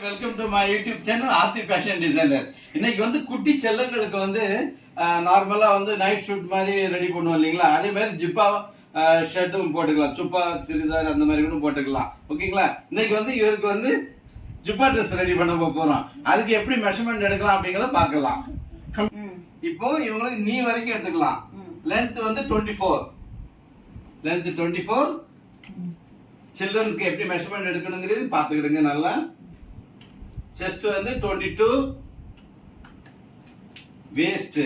Welcome to my YouTube channel Aarthi fashion designer. இன்னைக்கு வந்து குட்டி செல்லங்களுக்கு வந்து நார்மலா வந்து நைட் ஷூட் மாதிரி ரெடி பண்ணுவோம் இல்லைங்களா, அதே மாதிரி ஜிப்பா ஷர்ட்டும் போட்டுக்கலாம், சுப்பா சிறிதார் அந்த மாதிரி கூட போட்டுக்கலாம். ஓகேங்களா, இன்னைக்கு வந்து இவருக்கு வந்து ஜிப்பா ட்ரெஸ் ரெடி பண்ண போறோம். அதுக்கு எப்படி மெஷர்மெண்ட் எடுக்கலாம் அப்படிங்கறத பார்க்கலாம். இப்போ இவங்களுக்கு நீ வரைக்கும் எடுத்துக்கலாம். லென்த் வந்து 24, லென்த் 24. சில்ட்ரனுக்கு எப்படி மெஷர்மெண்ட் எடுக்கணுங்கிறது பார்த்துக்கிடுங்க நல்லா. செஸ்ட் வந்து 22, வேஸ்ட்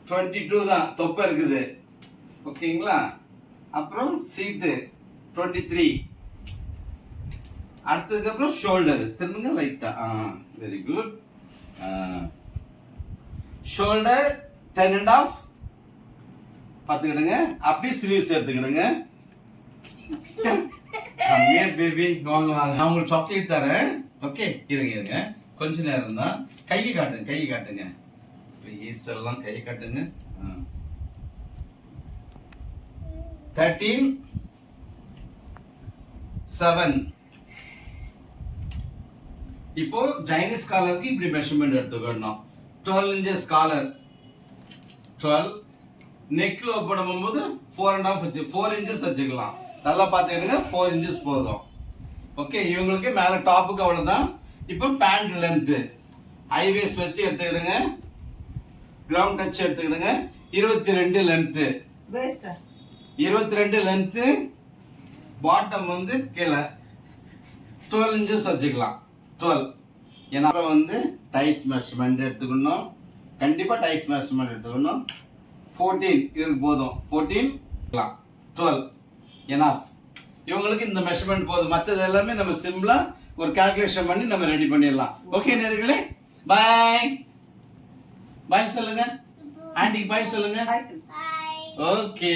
22 தான், தொப்பை இருக்குது. ஓகேங்களா, அப்புறம் சீட்டு 23. அடுத்ததுக்கு அப்புறம் ஷோல்டர் திரும்புங்க லைட்டா. Very good. ஷோல்டர் 10.5 பார்த்துக்கிடுங்க. அப்படியே ஸ்லீவ்ஸ் எடுத்துக்கிடுங்க. பேபி வாங்க வாங்க, நான் உங்களுக்கு சாக்லேட் தரேன். ஓகே, இருங்க கொஞ்ச நேரம் தான். கையை காட்டுங்க, கையை காட்டுங்க ப்ளீஸ், எல்லாம் கையை காட்டுங்க. 13.7. இப்போ சைனீஸ் காலருக்கு இப்படி மெஷர்மெண்ட் எடுத்துக்கணும். 12 inches காலர், 12. நெக்ல போடும்போது 4.5 4 inches வச்சுக்கலாம். நல்லா பார்த்துக்கிடுங்க, 4 inches போதும். ஓகே, இவங்களுக்கு மேல டாப்புக்கு அவ்வளவுதான். இப்போ பேண்ட் லென்த் ஹை வேஸ்ட் வச்சு எடுத்துக்கிடுங்க. கிரவுண்ட் டச் எடுத்துக்கிடுங்க. 22 லென்த், 22 லென்த். பாட்டம் வந்து கீழே 12 inches வச்சுக்கலாம். 12. ஏன்னா வந்து டைஸ் மெஷர்மெண்ட் எடுத்துக்கணும், கண்டிப்பா டைஸ் மெஷர்மெண்ட் எடுத்துக்கணும். 14 இவருக்கு போதும். 14 12 எனாஃப். இவங்களுக்கு இந்த மெஷர்மெண்ட் போதும். மற்றது எல்லாமே நம்ம சிம்பிளா ஒரு கால்குலேஷன் பண்ணி நம்ம ரெடி பண்ணிடலாம். ஓகே நேயர்களே, பாய் பாய் சொல்லுங்க. ஆண்டிக்கு பாய் சொல்லுங்க. ஓகே.